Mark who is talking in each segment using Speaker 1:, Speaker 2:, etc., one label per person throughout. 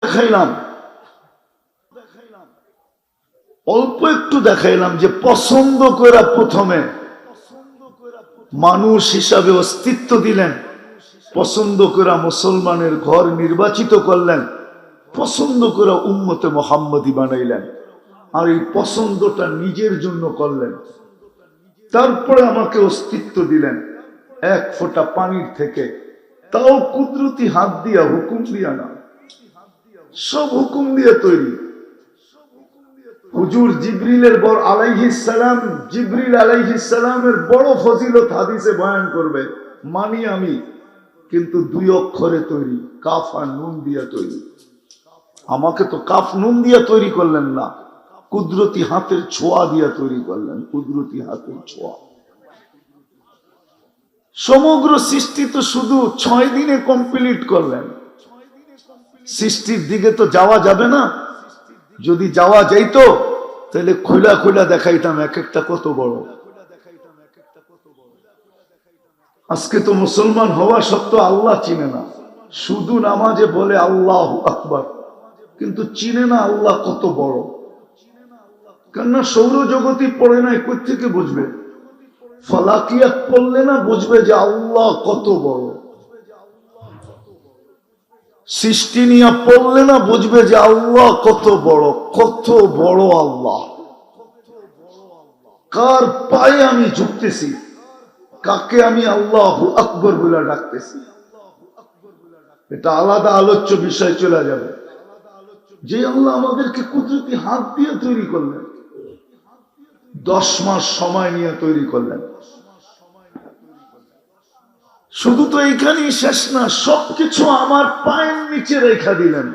Speaker 1: দেখাইলাম, অল্প একটু দেখাইলাম যে পছন্দ করে প্রথমে মানুষ হিসাবে অস্তিত্ব দিলেন, পছন্দ করে মুসলমানের ঘর নির্বাচিত করলেন, পছন্দ করে উম্মতে মুহাম্মদী বানাইলেন, আর এই পছন্দটা নিজের জন্য করলেন। তারপরে আমাকে অস্তিত্ব দিলেন এক ফোঁটা পানির থেকে, তাও কুদরতি হাত দিয়া, হুকুম দিয়া না, সব হুকুম দিয়ে তৈরি। হুজুর জিবরিলের বড় আলাইহিস সালাম, জিবরিল আলাইহিস সালামের বড় ফজিলত হাদিসে বয়ান করবে, মানি আমি, কিন্তু দুই অক্ষরে তৈরি, কাফ আর নুন দিয়া তৈরি। আমাকে তো কাফ নুন দিয়া তৈরি করলেন না, কুদরতি হাতের ছোঁয়া দিয়া তৈরি করলেন, কুদরতি হাতের ছোঁয়া। সমগ্র সৃষ্টি তো শুধু 6 দিনে কমপ্লিট করলেন। সৃষ্টির দিকে তো যাওয়া যাবে না, যদি যাওয়া যাইতো তাহলে খুলা খুলা দেখাইতাম এক একটা কত বড়। আজকে তো মুসলমান হওয়া সত্ত্বেও আল্লাহ চিনে না, শুধু নামাজে বলে আল্লাহু আকবার, কিন্তু চিনে না আল্লাহ কত বড়। কেননা সৌরজগতি পড়ে নাই, কই থেকে বুঝবে? ফালাকিয়াত পড়লে না বুঝবে যে আল্লাহ কত বড়। সৃষ্টি নিয়ে পড়লে না বুঝবে যে আল্লাহ কত বড়, কত বড় আল্লাহ। কার পায়ে আমি ঝুঁকতেছি, কাকে আমি আল্লাহু আকবার বলে ডাকতেছি, এটা আলাদা আলোচ্য বিষয় চলে যাবে। যে আল্লাহ আমাদেরকে কুদরতি হাত দিয়ে তৈরি করলেন, 10 মাস সময় নিয়ে তৈরি করলেন। শুধু তো এইখানেই শেষ না, সবকিছু আমার পায়ের নিচে রেখা দিলেন।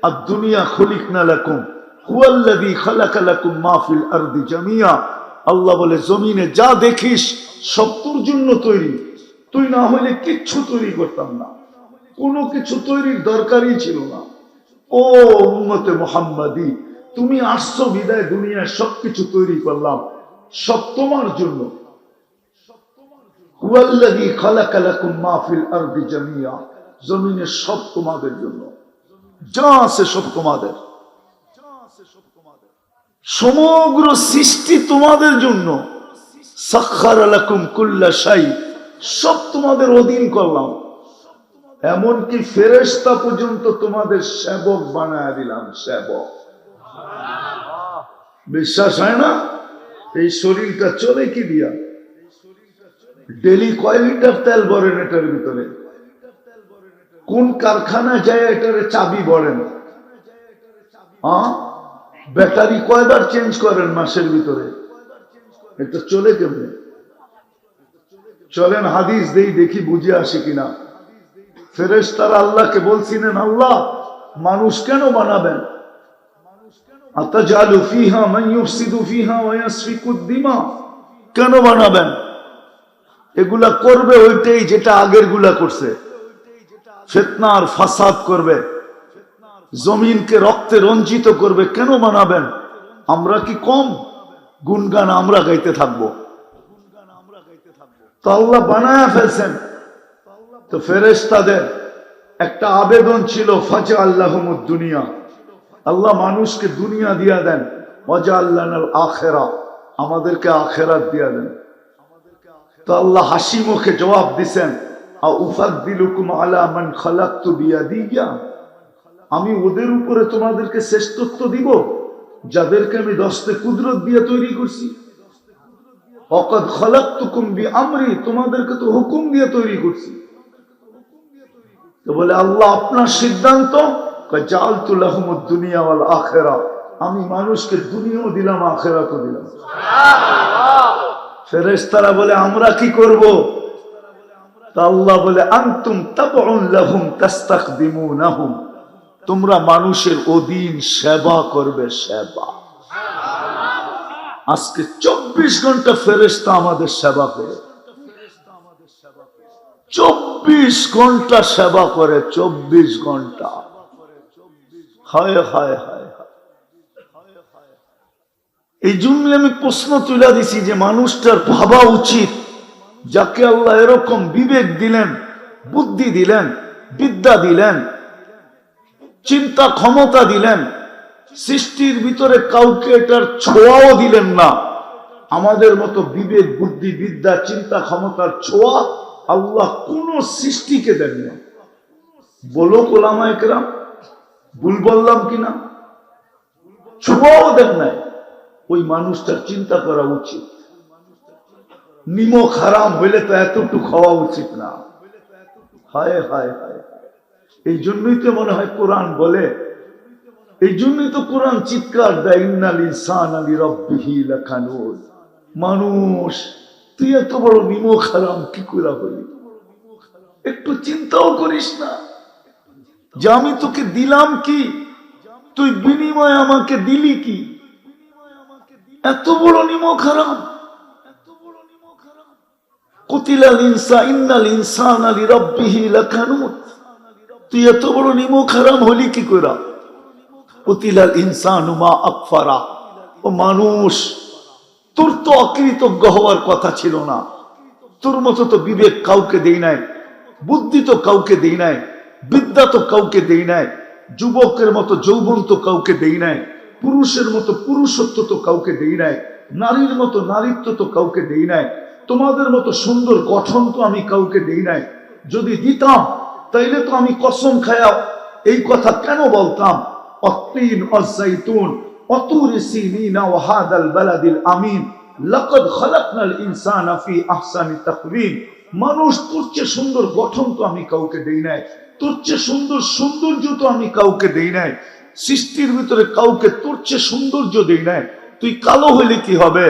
Speaker 1: আর দুনিয়া খলিকনা লাকুম হুয়াল্লাযী খালাকা লাকুম মা ফিল আরদি জামিয়া। আল্লাহ বলে জমিনে যা দেখিস সব তোর জন্য তৈরি, তুই না হলে কিচ্ছু তৈরি করতাম না, কোনো কিছু তৈরির দরকারই ছিল না। ও উম্মতে মুহাম্মাদী, তুমি আসছো বিদায় দুনিয়ায় সবকিছু তৈরি করলাম, সব তোমার জন্য। হুয়াল্লাযী খালাকা লাকুম মা ফিল আরদি জামিয়া, জমিনে সব তোমাদের জন্য, যা আছে সব তোমাদের, সমগ্র সৃষ্টি তোমাদের জন্য। সাখখারা লাকুম কুল্লা শাই, সব তোমাদের অধীন করলাম, এমনকি ফেরেশতা পর্যন্ত তোমাদের সেবক বানায় দিলাম, সেবক। বিশ্বাস হয় না? এই শরীরটা চলে কি দিয়া? ডেলি কয় লিটার তেল ভরেন এটার ভিতরে? কোন কারখানায় যায় এটারে চাবি ভরেন? ব্যাটারি কয়বার চেঞ্জ করেন মাসের ভিতরে? এটা চলে কেমনে? চলেন হাদিস দেই, দেখি বুঝে আসে কিনা। ফেরেশতারা আল্লাহকে বলছিলেন, আল্লাহ মানুষ কেন বানাবেন? আতাজালু ফিহা মান ইউফসিদু ফিহা ওয়া ইয়াসফিকুদ দিমা, কেন বানাবেন? এগুলা করবে ওইটাই যেটা আগের গুলা করছে, ফিতনা আর ফাসাদ করবে, জমিনকে রক্তে রঞ্জিত করবে, কেন বানাবেন? আমরা কি কম? গুনগান আমরা গাইতে থাকবো? তো আল্লাহ বানায়া ফেলছেন। তো ফেরেশতাদের একটা আবেদন ছিল, ফাজআল্লাহুমুদ দুনিয়া, আল্লাহ মানুষকে দুনিয়া দিয়া দেন, ওয়াজআল্লানাল আখিরা, আমাদেরকে আখিরাত দিয়া দেন। তো আল্লাহ হাসি মুখে জবাব দিছেন, আউফাদ্দিলুকুম আলা মান খালাকতু বিয়াদিয়া, আমি ওদের উপরে তোমাদেরকে শ্রেষ্ঠত্ব দিব যাদেরকে আমি দস্তে কুদরত দিয়ে তৈরি করছি। ওয়াকাদ খালাকতুকুম বিআমরি, তোমাদেরকে তো হুকুম দিয়ে তৈরি করছি। তো বলে আল্লাহ আপনার সিদ্ধান্ত, জাআলতু লাহুমুদ দুনিয়া ওয়াল আখিরা, আমি মানুষকে দুনিয়াও দিলাম আখিরাতও দিলাম। ফেরেশতারা বলে আমরা কি করব? তা আল্লাহ বলে আনতুম তাবউন লাহুম তাস্তাখদিমুনাহুম, তোমরা মানুষের অধীন সেবা করবে, সেবা। আজকে 24 ঘন্টা ফেরেশতা আমাদের সেবা করে, 24 ঘন্টা সেবা করে, 24 ঘন্টা। হায় হায় হায়। এই জন্য আমি প্রশ্ন তুলে দিছি যে মানুষটার ভাবা উচিত, যাকে আল্লাহ এরকম বিবেক দিলেন, বুদ্ধি দিলেন, বিদ্যা দিলেন, চিন্তা ক্ষমতা দিলেন, সৃষ্টির ভিতরে কাউকে এটার ছোঁয়াও দিলেন না। আমাদের মতো বিবেক, বুদ্ধি, বিদ্যা, চিন্তা ক্ষমতার ছোঁয়া আল্লাহ কোন সৃষ্টিকে দেন না। বলো ওলামায়ে কেরাম, ভুল বললাম কিনা? ছোঁয়াও দেন নাই। ওই মানুষটার চিন্তা করা উচিত, নিমক হারাম হইলে তো এতটুকু খাওয়া উচিত না। হায় হায় হায়, এই জন্যই তো মনে হয় কোরআন বলে, এই জন্যই তো কোরআন চিৎকার দেয়, ইন্নাল ইনসানা লিরাব্বিহি লাকানুদ। মানুষ তুই এত বড় নিমক হারাম কি করে হলি? একটু চিন্তাও করিস না যে আমি তোকে দিলাম কি, তুই বিনিময়ে আমাকে দিলি কি? এত বড় নিমক হারাম। কুতিলাল ইনসান ইন্নাল ইনসানা লিরাব্বিহি লাকানুদ। তুই এত বড় নিমক হারাম হলি কি করে? কুতিলাল ইনসানু মা আকফারা। ও মানুষ, তোর তো অকৃতজ্ঞ হওয়ার কথা ছিল না। তোর মতো তো বিবেক কাউকে দেই নাই, বুদ্ধি তো কাউকে দেই নাই, বিদ্যা তো কাউকে দেই নাই, যুবকের মতো যৌবন তো কাউকে দেই নাই, পুরুষের মতো পুরুষত্ব তো কাউকে দেই নাই, নারীর মতো নারীত্ব তো কাউকে দেই নাই, তোমাদের মতো সুন্দর গঠন তো আমি কাউকে দেই নাই। যদি দিতাম তাইলে তো আমি কসম খায়া এই কথা কেন বলতাম, অত্তিন অজাইতুন অতুরি সিনিনা ওয়া হাদাল বালাদিল আমিন লাকাদ খালাকনাল ইনসানা ফি আহসানি তাকওয়িম। মানুষ তোর চেয়ে সুন্দর গঠন তো আমি কাউকে দেই নাই, তোর চেয়ে সুন্দর সৌন্দর্য তো আমি কাউকে দেই নাই, সৃষ্টির ভিতরে কাউকে তোর চেয়ে সৌন্দর্য দেই নাই। তুই কালো হইলে কি হবে,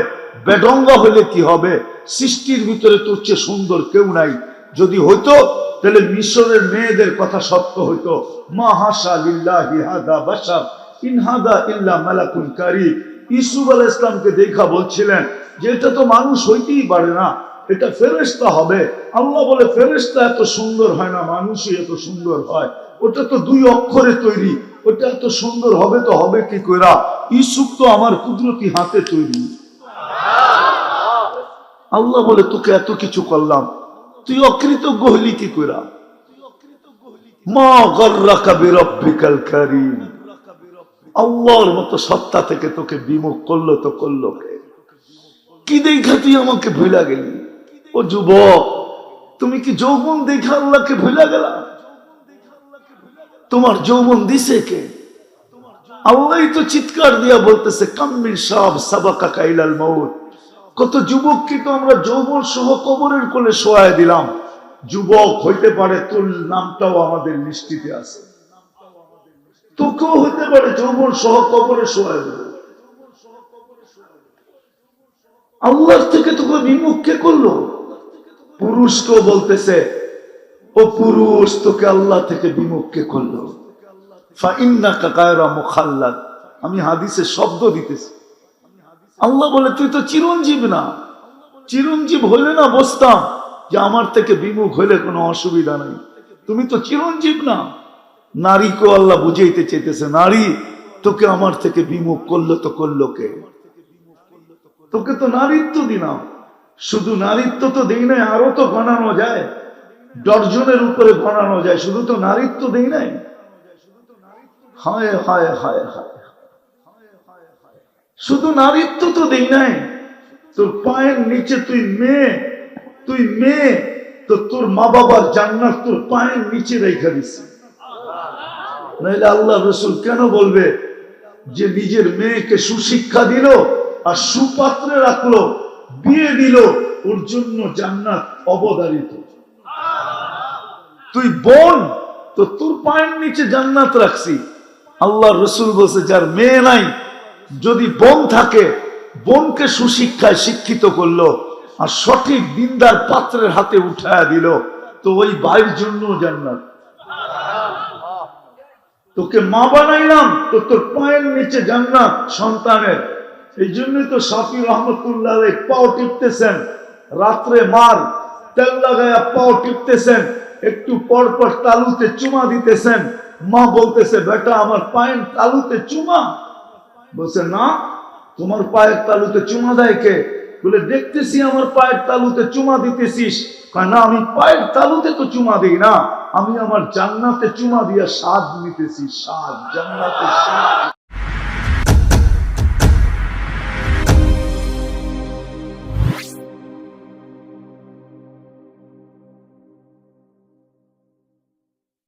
Speaker 1: বেডঙ্গা হইলে কি হবে? সৃষ্টির ভিতরে তোর চেয়ে সুন্দর কেউ নাই। যদি হইতো তাহলে মিশরের মেয়েদের কথা সত্য হইতো, মা হাসা লিল্লাহি হাদা বাশার ইন হাদা ইল্লা মালাকুন কারীম। ইউসুফ আলাইহিস সালামকে দেখা বলছিলেন যে এটা তো মানুষ হইতেই পারে না, এটা ফেরেশতা হবে। আল্লাহ বলে ফেরেশতা এত সুন্দর হয় না, মানুষই এত সুন্দর হয়। ওটা তো দুই অক্ষরে তৈরি, ওটা এত সুন্দর হবে তো হবে কি কইরা? ইউসুফ তো আমার কুদরতি হাতে তৈরি। আল্লাহ বলে তোকে এত কিছু করলাম, তুই অকৃতজ্ঞ হলি কি কইরা? মা গররাকা বিরাব্বিকাল কারীম। আল্লাহর মতো সত্তা থেকে তোকে বিমুখ করলো তো করলো কে? কি দেখা তুই আমাকে ভুলা গেলি? ও যুবক, তুমি কি যৌবন দেখা আল্লাহকে ভুলা গেলা? তোমার যৌবন দিছে কে? আল্লাহই তো চিৎকার দিয়া বলতেছে, কাম্মিন শাব সাবাকা কাইলাল মাউত। কত যুবককে তো আমরা যৌবন সহ কবরের কোলে শোয়ায় দিলাম। যুবক হইতে পারে, তোর নামটাও আমাদের লিস্টিতে আছে, তোকেও হইতে পারে যৌবন সহ কবরে শোয়ায় দেব। আল্লাহর থেকে তোকে বিমুখ কে করলো? পুরুষকেও বলতেছে, ও পুরুষ, তোকে আল্লাহ থেকে বিমুখ কে করলো? ফাইন্নাকা গায়রা মুখাল্লাদ। আমি হাদিসে শব্দ দিতেছি। আল্লাহ বলে তুই তো চিরঞ্জীব না। চিরঞ্জীব হইলে না বসতাম যে আমার থেকে বিমুখ হইলে কোনো অসুবিধা নাই। তুমি তো চিরঞ্জীব না। নারীকেও আল্লাহ বুঝাইতে চাইতেছে, নারী তোকে আমার থেকে বিমুখ করলো তো করলো কে? তোকে তো নারীত্ব দিলাম। শুধু নারীত্ব তো দেই নাই, আরো তো গণানো যায়, ডর্জনের উপরে গণানো যায়, শুধু তো নারীত্ব দেই নাই। হায় হায় হায় হায়, শুধু নারীত্ব তো দেই নাই। তোর পায়ের নিচে তুই মেয়ে, তুই মেয়ে, তো তোর মা বাবার জান্নাত তোর পায়ের নিচে রেখে দিছে। নাইলে আল্লাহ রসুল কেন বলবে যে নিজের মেয়েকে সুশিক্ষা দিল আর সুপাত্রে রাখলো, বিয়ে দিল, ওর জন্য জান্নাত অবধারিত। তুই বোন, তো তোর পায়ের নিচে জান্নাত রাখছি। আল্লাহ রসুল বলছে যার মেয়ে নাই, যদি বোন থাকে, বোনকে সুশিক্ষায় শিক্ষিত করলো আর সঠিক দিনদার পাত্রের হাতে উঠায়া দিল, তো ওই ভাইয়ের জন্য জান্নাত। তোকে মা বানাইলাম, তো তোর পায়ের নিচে জান্নাত সন্তানের। এই জন্যই তো শাফি রহমতুল্লাহ পাও টিপতেছেন, রাত্রে মার তেল লাগায়া পাও টিপতেছেন, একটু পর পর তালুতে চুমা দিতেছেন। মা বলতেছে, বেটা আমার পায়ের তালুতে চুমা? বলছে না, তোমার পায়ের তালুতে চুমা দেয় কে? বলে দেখতেছি আমার পায়ের তালুতে চুমা দিতেছিস। কয় না, আমি পায়ের তালুতে তো চুমা দিই না, আমি আমার জান্নাতে চুমা দিয়া স্বাদ নিতেছি, স্বাদ, জান্নাতের স্বাদ।